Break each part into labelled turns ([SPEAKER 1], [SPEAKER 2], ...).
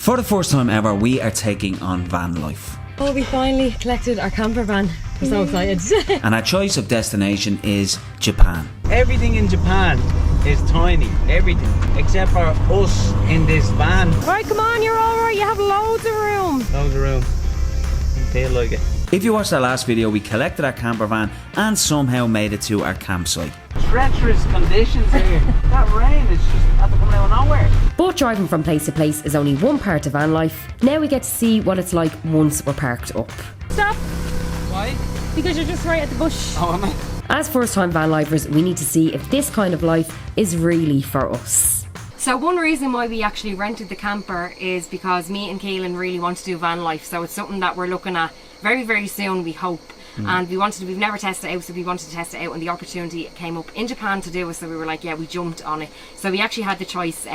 [SPEAKER 1] For the first time ever, we are taking on van life.
[SPEAKER 2] Oh, we finally collected our camper van. We're so excited.
[SPEAKER 1] And our choice of destination is Japan.
[SPEAKER 3] Everything in Japan is tiny, everything, except for us in this van.
[SPEAKER 2] Right, come on, you're alright, you have loads of room.
[SPEAKER 3] Loads of room. I feel like it.
[SPEAKER 1] If you watched our last video, we collected our camper van and somehow made it to our campsite.
[SPEAKER 3] Treacherous conditions here. That rain is just after coming out of nowhere.
[SPEAKER 2] But driving from place to place is only one part of van life. Now we get to see what it's like once we're parked up. Stop!
[SPEAKER 3] Why?
[SPEAKER 2] Because you're just right at the bush.
[SPEAKER 3] Oh, am I?
[SPEAKER 2] As first time van lifers, we need to see if this kind of life is really for us. So one reason why we actually rented the camper is because me and Kaelin really want to do van life. So it's something that we're looking at very, very soon, we hope. And we've never tested it out, so we wanted to test it out, and the opportunity came up in Japan to do it, so we were like, yeah, we jumped on it. So we actually had the choice.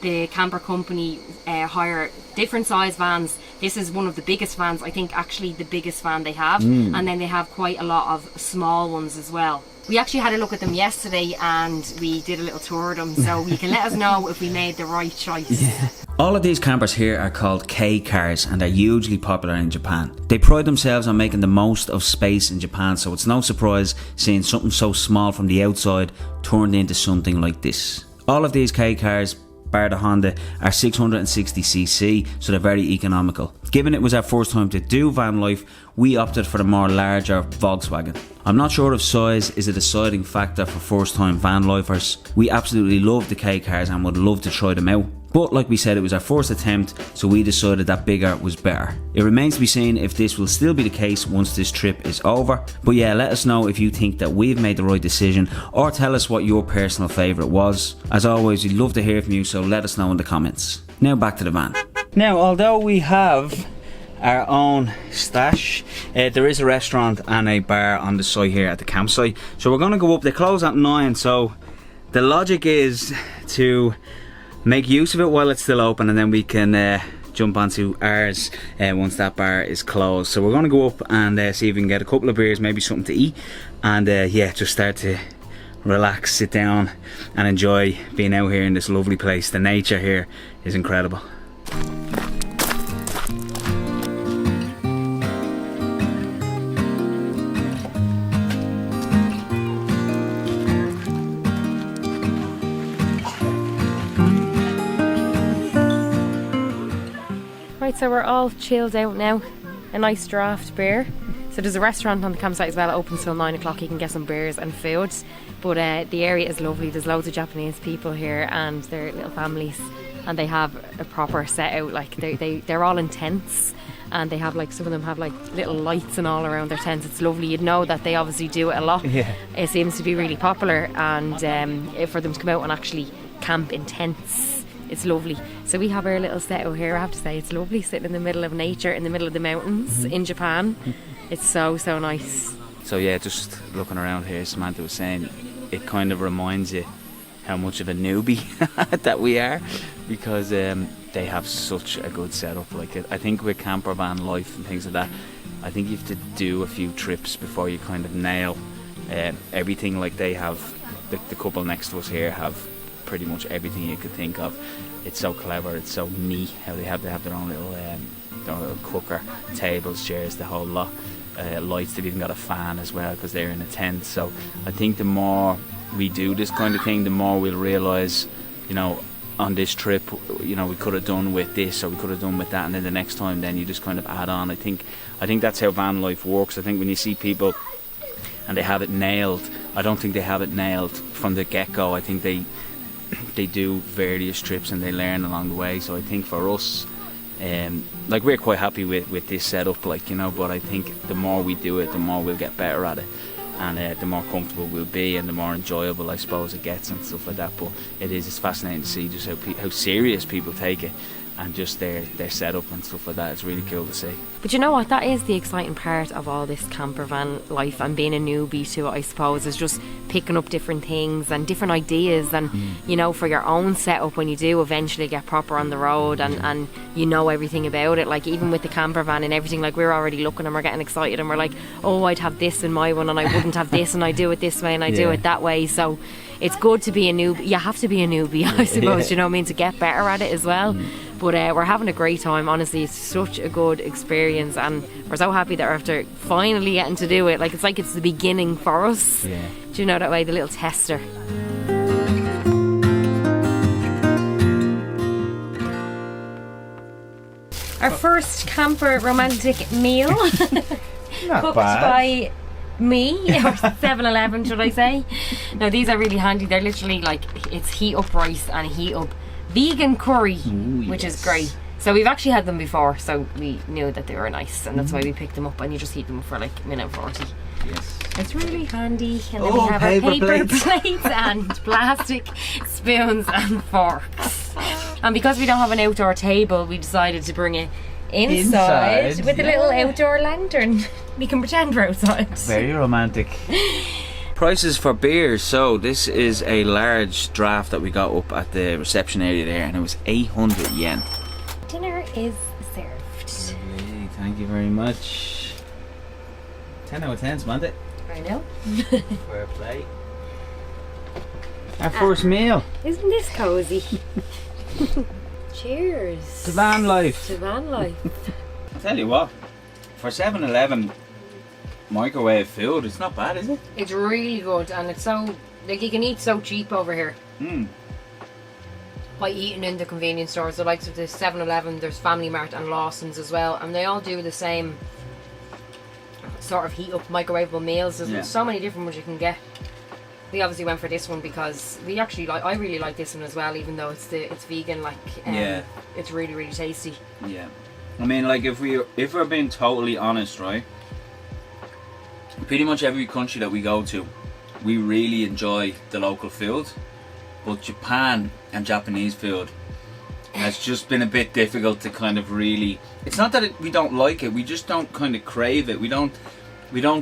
[SPEAKER 2] The camper company hire different size vans. This is one of the biggest vans, I think actually the biggest van they have, and then they have quite a lot of small ones as well. We actually had a look at them yesterday and we did a little tour of them, so you can let us know if we made the right choice.
[SPEAKER 1] Yeah. All of these campers here are called K cars and are hugely popular in Japan. They pride themselves on making the most of space in Japan, so it's no surprise seeing something so small from the outside turned into something like this. All of these K cars, bar the Honda, are 660cc, so they're very economical. Given it was our first time to do van life, we opted for the more larger Volkswagen. I'm not sure if size is a deciding factor for first time van lifers. We absolutely love the K cars and would love to try them out. But like we said, it was our first attempt, so we decided that bigger was better. It remains to be seen if this will still be the case once this trip is over. But yeah, let us know if you think that we've made the right decision, or tell us what your personal favourite was. As always, we'd love to hear from you, so let us know in the comments. Now back to the van.
[SPEAKER 3] Now, although we have our own stash, there is a restaurant and a bar on the site here at the campsite. So we're going to go up. They close at 9, so the logic is to make use of it while it's still open, and then we can jump onto ours once that bar is closed. So we're going to go up and see if we can get a couple of beers, maybe something to eat, and yeah, just start to relax, sit down and enjoy being out here in this lovely place. The nature here is incredible.
[SPEAKER 2] Right, so we're all chilled out now. A nice draft beer. So there's a restaurant on the campsite as well, open till 9 o'clock. You can get some beers and food. But the area is lovely. There's loads of Japanese people here and their little families, and they have a proper set out. Like they're all in tents, and they have like, some of them have like little lights and all around their tents. It's lovely. You'd know that they obviously do it a lot.
[SPEAKER 3] Yeah.
[SPEAKER 2] It seems to be really popular, and for them to come out and actually camp in tents, it's lovely. So we have our little set out here. I have to say, it's lovely sitting in the middle of nature, in the middle of the mountains in Japan. It's so nice.
[SPEAKER 3] So yeah, just looking around here, Samantha was saying, it kind of reminds you how much of a newbie that we are, because they have such a good setup. Like, I think with camper van life and things like that, I think you have to do a few trips before you kind of nail everything. Like they have, the couple next to us here have pretty much everything you could think of. It's so clever, it's so neat how they have their own little cooker, tables, chairs, the whole lot. Lights, they've even got a fan as well because they're in a tent. So I think the more we do this kind of thing, the more we'll realise, you know, on this trip, you know, we could have done with this or we could have done with that, and then the next time then you just kind of add on. I think that's how van life works. I think when you see people and they have it nailed, I don't think they have it nailed from the get-go. I think they do various trips and they learn along the way. So I think for us, like, we're quite happy with this setup, like, you know, but I think the more we do it, the more we'll get better at it, and the more comfortable we'll be, and the more enjoyable, I suppose, it gets and stuff like that. But it's fascinating to see just how serious people take it, and just their setup and stuff like that. It's really cool to see.
[SPEAKER 2] But you know what, that is the exciting part of all this camper van life, and being a newbie to it, I suppose, is just picking up different things and different ideas, and you know, for your own setup when you do eventually get proper on the road, and you know everything about it. Like, even with the camper van and everything, like, we're already looking and we're getting excited and we're like, oh, I'd have this in my one and I wouldn't have this, and I do it this way and I do it that way. So it's good to be a newbie. You have to be a newbie, I suppose, you know what I mean, to get better at it as well. But we're having a great time, honestly. It's such a good experience, and we're so happy that we're after finally getting to do it. Like it's the beginning for us.
[SPEAKER 1] Yeah.
[SPEAKER 2] Do you know that way, the little tester? Our first camper romantic meal.
[SPEAKER 1] Not
[SPEAKER 2] Cooked
[SPEAKER 1] bad.
[SPEAKER 2] by me, or 7-Eleven, should I say. Now these are really handy. They're literally like, it's heat up rice and heat up vegan curry, which is great. So we've actually had them before, so we knew that they were nice, and that's why we picked them up, and you just heat them for like a minute 40.
[SPEAKER 1] Yes.
[SPEAKER 2] It's really handy. And then we have our
[SPEAKER 1] paper
[SPEAKER 2] paper
[SPEAKER 1] plates.
[SPEAKER 2] plates and plastic spoons and forks. And because we don't have an outdoor table, we decided to bring it inside with a little outdoor lantern. We can pretend we're outside.
[SPEAKER 1] Very romantic. Prices for beers. So this is a large draft that we got up at the reception area there, and it was 800 yen.
[SPEAKER 2] Dinner is served.
[SPEAKER 1] Lovely, thank you very much. 10 out of 10, Samantha.
[SPEAKER 2] I know.
[SPEAKER 1] Fair play. Our first meal.
[SPEAKER 2] Isn't this cozy? Cheers.
[SPEAKER 1] To van life.
[SPEAKER 2] To van life.
[SPEAKER 1] I'll tell you what, for 7-Eleven microwave food, it's not bad, is it?
[SPEAKER 2] It's really good, and it's so, like, you can eat so cheap over here. By eating in the convenience stores, the likes of the 7-Eleven, there's Family Mart and Lawson's as well, and they all do the same sort of heat up microwavable meals. There's so many different ones you can get. We obviously went for this one because we actually like. I really like this one as well, even though it's vegan. Like, it's really, really tasty.
[SPEAKER 1] Yeah, I mean, like if we're being totally honest, right? Pretty much every country that we go to, we really enjoy the local food, but Japan and Japanese food has just been a bit difficult to kind of really. It's not that we don't like it; we just don't kind of crave it. We don't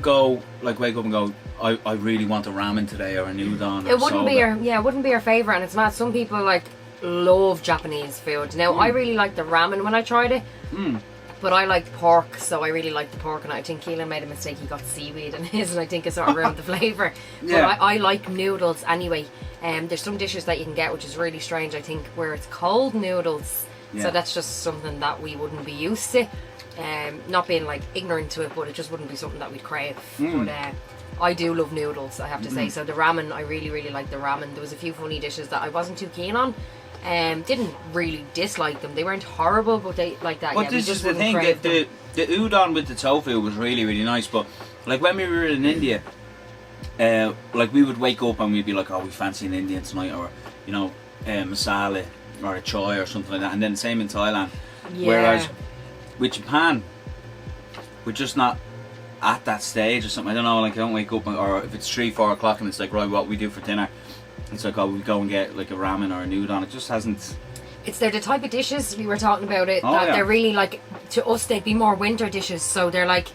[SPEAKER 1] go like wake up and go, I really want a ramen today or a udon.
[SPEAKER 2] It wouldn't be your favourite, and it's mad. Some people like love Japanese food. Now I really liked the ramen when I tried it, but I liked pork, so I really liked the pork, and I think Keelan made a mistake. He got seaweed in his, and I think it sort of ruined the flavour.
[SPEAKER 1] Yeah.
[SPEAKER 2] But I like noodles anyway. There's some dishes that you can get which is really strange, I think, where it's cold noodles.
[SPEAKER 1] Yeah.
[SPEAKER 2] So that's just something that we wouldn't be used to. Not being like ignorant to it, but it just wouldn't be something that we'd crave. But I do love noodles, I have to say. So the ramen, I really, really like the ramen. There was a few funny dishes that I wasn't too keen on. Didn't really dislike them. They weren't horrible, but they like that.
[SPEAKER 1] But this is the thing, the udon with the tofu was really, really nice. But like when we were in India, like we would wake up and we'd be like, oh, we fancy an Indian tonight, or you know, masala or a chai or something like that. And then same in Thailand.
[SPEAKER 2] Yeah.
[SPEAKER 1] Whereas with Japan, we're just not at that stage or something. I don't know, like I don't wake up, or if it's 3-4 o'clock and it's like, right, what we do for dinner, it's like, oh, we go and get like a ramen or a udon. It just hasn't.
[SPEAKER 2] They're the type of dishes we were talking about it, that they're really like, to us they'd be more winter dishes. So they're like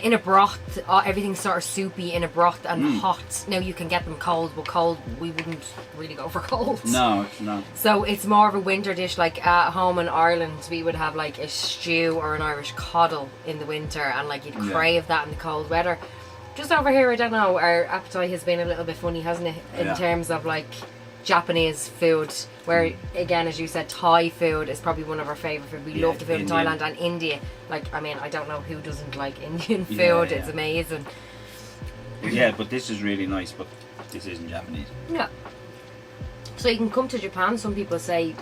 [SPEAKER 2] in a broth, everything's sort of soupy in a broth and hot. Now you can get them cold, but cold we wouldn't really go for cold.
[SPEAKER 1] No.
[SPEAKER 2] So it's more of a winter dish. Like at home in Ireland, we would have like a stew or an Irish coddle in the winter, and like you'd crave that in the cold weather. Just over here, I don't know, our appetite has been a little bit funny, hasn't it, in terms of like Japanese food, where again, as you said, Thai food is probably one of our favourite food. We love the food in Thailand and India. Like, I mean, I don't know who doesn't like Indian food. It's amazing.
[SPEAKER 1] Yeah, but this is really nice, but this isn't Japanese.
[SPEAKER 2] Yeah. So you can come to Japan. Some people say,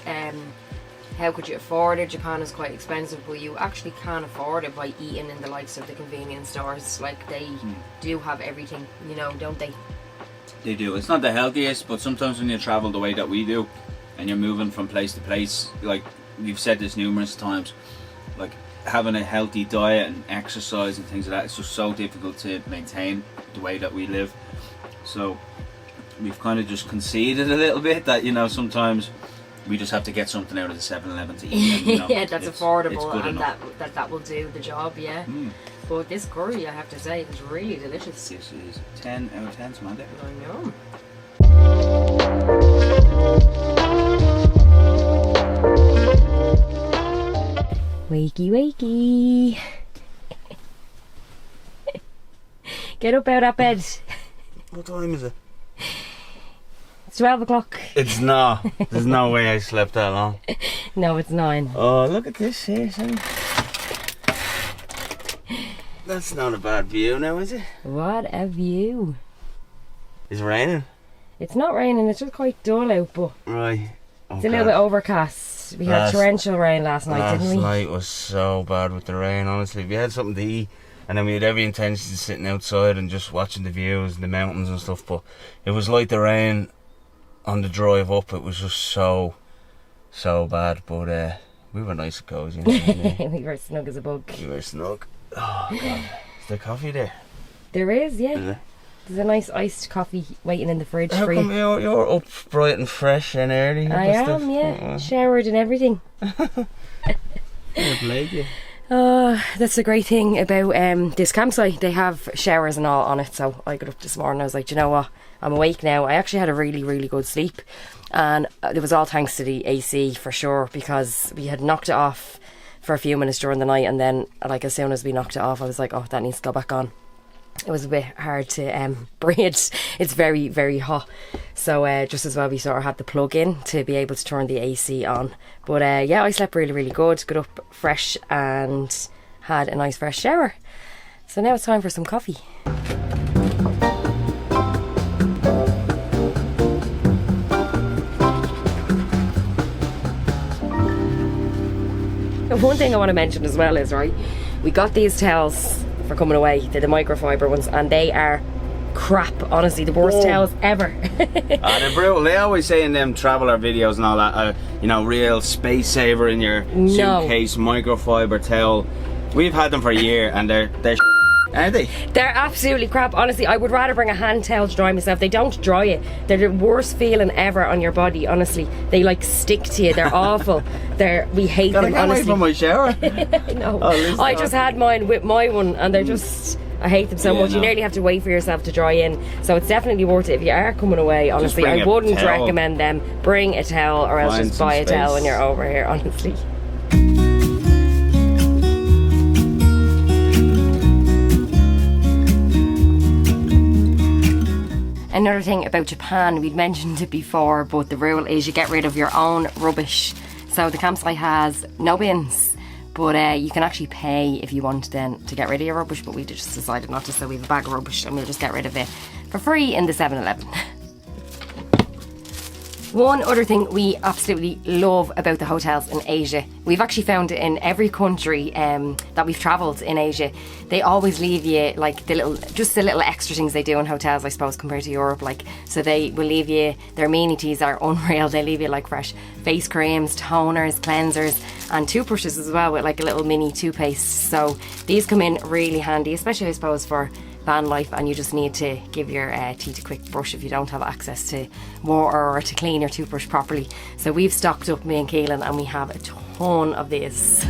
[SPEAKER 2] how could you afford it? Japan is quite expensive, but you actually can afford it by eating in the likes of the convenience stores. Like, they do have everything, you know, don't they?
[SPEAKER 1] They do. It's not the healthiest, but sometimes when you travel the way that we do, and you're moving from place to place, like we've said this numerous times, like having a healthy diet and exercise and things like that, it's just so difficult to maintain the way that we live. So we've kind of just conceded a little bit that, you know, sometimes we just have to get something out of the 7-Eleven to eat. And, you know,
[SPEAKER 2] yeah, that's affordable,
[SPEAKER 1] it's good
[SPEAKER 2] and
[SPEAKER 1] enough.
[SPEAKER 2] that will do the job. Yeah. But this curry, I have to say, is really delicious.
[SPEAKER 1] This is 10 out of 10, Samantha.
[SPEAKER 2] I know. Wakey, wakey. Get up out of bed.
[SPEAKER 1] What time is it?
[SPEAKER 2] It's 12 o'clock.
[SPEAKER 3] It's not. There's no way I slept that long.
[SPEAKER 2] No, it's 9.
[SPEAKER 3] Oh, look at this here, son. That's not a bad view now, is it?
[SPEAKER 2] What a view.
[SPEAKER 3] It's raining.
[SPEAKER 2] It's not raining, it's just quite dull out, but
[SPEAKER 3] Right.
[SPEAKER 2] it's a little bit overcast. We had torrential rain last night, didn't we?
[SPEAKER 3] Last night was so bad with the rain, honestly. We had something to eat, and then we had every intention of sitting outside and just watching the views and the mountains and stuff, but it was like the rain on the drive up. It was just so bad, but we were nice and cozy.
[SPEAKER 2] We were snug as a bug.
[SPEAKER 3] We were snug. Oh, God. Is there coffee there?
[SPEAKER 2] There is, yeah.
[SPEAKER 3] Is there?
[SPEAKER 2] There's a nice iced coffee waiting in the fridge
[SPEAKER 3] How
[SPEAKER 2] for
[SPEAKER 3] come
[SPEAKER 2] you.
[SPEAKER 3] you're up bright and fresh and early?
[SPEAKER 2] I am, yeah. Showered and everything. Oh, that's the great thing about this campsite. They have showers and all on it. So I got up this morning, I was like, do you know what? I'm awake now. I actually had a really, really good sleep. And it was all thanks to the AC for sure, because we had knocked it off for a few minutes during the night. And then, like, as soon as we knocked it off, I was like, oh, that needs to go back on. It was a bit hard to breathe. It's very, very hot. So just as well we sort of had the plug in to be able to turn the AC on. But yeah, I slept really, really good. Got up fresh and had a nice fresh shower. So now it's time for some coffee. One thing I want to mention as well is, right, we got these towels for coming away. They're the microfiber ones, and they are crap. Honestly, the worst towels ever.
[SPEAKER 3] They're brutal. They always say in them traveller videos and all that, you know, real space saver in your suitcase, microfiber towel. We've had them for a year, and they're aren't they?
[SPEAKER 2] They're absolutely crap. Honestly, I would rather bring a hand towel to dry myself. They don't dry it. They're the worst feeling ever on your body. Honestly, they like stick to you. They're awful. We hate them.
[SPEAKER 3] Gotta
[SPEAKER 2] honestly.
[SPEAKER 3] wait for my shower.
[SPEAKER 2] No,
[SPEAKER 3] I
[SPEAKER 2] just had mine with my one, and they're just. I hate them so much. You nearly have to wait for yourself to dry in. So it's definitely worth it if you are coming away. Honestly, I wouldn't recommend them. Bring a towel, or else just buy a towel when you're over here. Honestly. Another thing about Japan, we'd mentioned it before, but the rule is you get rid of your own rubbish. So the campsite has no bins, but you can actually pay if you want then to get rid of your rubbish, but we just decided not to, so we have a bag of rubbish and we'll just get rid of it for free in the 7-Eleven. One other thing we absolutely love about the hotels in Asia, we've actually found it in every country that we've travelled in Asia, they always leave you like the little extra things they do in hotels, I suppose, compared to Europe. Like, so they will leave you, their amenities are unreal. They leave you like fresh face creams, toners, cleansers, and toothbrushes as well, with like a little mini toothpaste. So these come in really handy, especially I suppose for van life, and you just need to give your teeth a quick brush if you don't have access to water or to clean your toothbrush properly. So we've stocked up, me and Keelan, and we have a ton of these.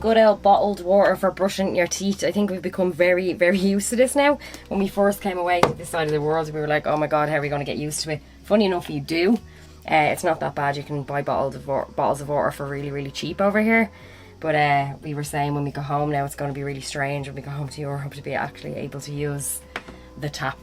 [SPEAKER 2] Good old bottled water for brushing your teeth. I think we've become very, very used to this now. When we first came away to this side of the world, we were like, oh my god, how are we going to get used to it? Funny enough, you do. It's not that bad. You can buy bottles of water for really, really cheap over here. But we were saying when we go home now, it's going to be really strange when we go home to Europe to be actually able to use the tap.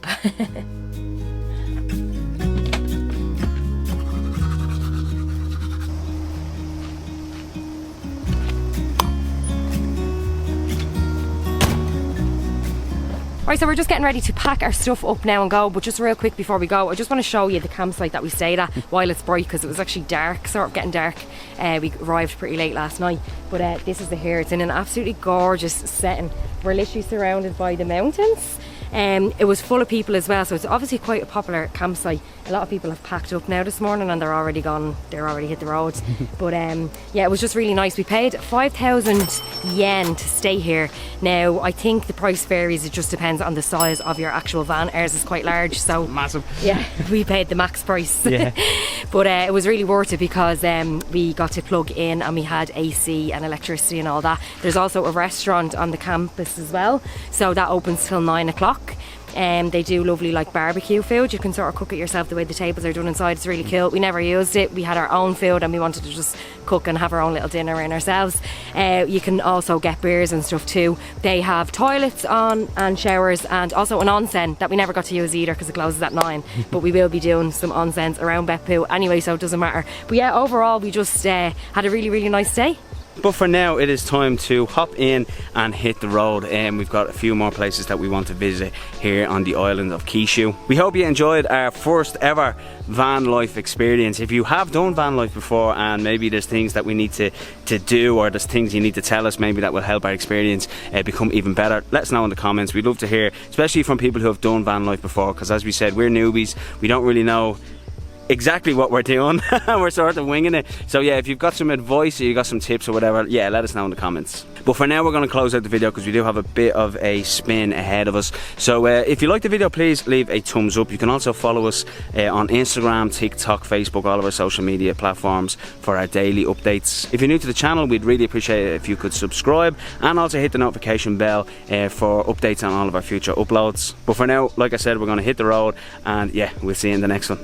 [SPEAKER 2] Right, so we're just getting ready to pack our stuff up now and go, but just real quick before we go, I just want to show you the campsite that we stayed at while it's bright, because it was actually dark, sort of getting dark. We arrived pretty late last night, but this is here. It's in an absolutely gorgeous setting. We're literally surrounded by the mountains. It was full of people as well, so it's obviously quite a popular campsite. A lot of people have packed up now this morning and they're already hit the roads. But yeah, it was just really nice. We paid 5,000 yen to stay here. Now I think the price varies, it just depends on the size of your actual van. Ours is quite large, so
[SPEAKER 3] massive.
[SPEAKER 2] Yeah, we paid the max price. Yeah. But it was really worth it because we got to plug in and we had AC and electricity and all that. There's also a restaurant on the campus as well, so that opens till 9 o'clock. They do lovely like barbecue food. You can sort of cook it yourself the way the tables are done inside. It's really cool. We never used it. We had our own food and we wanted to just cook and have our own little dinner in ourselves. You can also get beers and stuff too. They have toilets on and showers, and also an onsen that we never got to use either because it closes at 9. But we will be doing some onsens around Beppu anyway, so it doesn't matter. But yeah, overall we just had a really, really nice day.
[SPEAKER 3] But for now, it is time to hop in and hit the road. We've got a few more places that we want to visit here on the island of Kishu. We hope you enjoyed our first ever van life experience. If you have done van life before and maybe there's things that we need to do, or there's things you need to tell us maybe that will help our experience become even better, let us know in the comments. We'd love to hear, especially from people who have done van life before, because as we said, we're newbies. We don't really know exactly what we're doing. We're sort of winging it. So yeah, if you've got some advice or you got some tips or whatever, yeah, let us know in the comments. But for now, we're going to close out the video because we do have a bit of a spin ahead of us. So if you like the video, please leave a thumbs up. You can also follow us on Instagram, TikTok, Facebook, all of our social media platforms for our daily updates. If you're new to the channel, we'd really appreciate it if you could subscribe and also hit the notification bell for updates on all of our future uploads. But for now, like I said, we're going to hit the road, and yeah, we'll see you in the next one.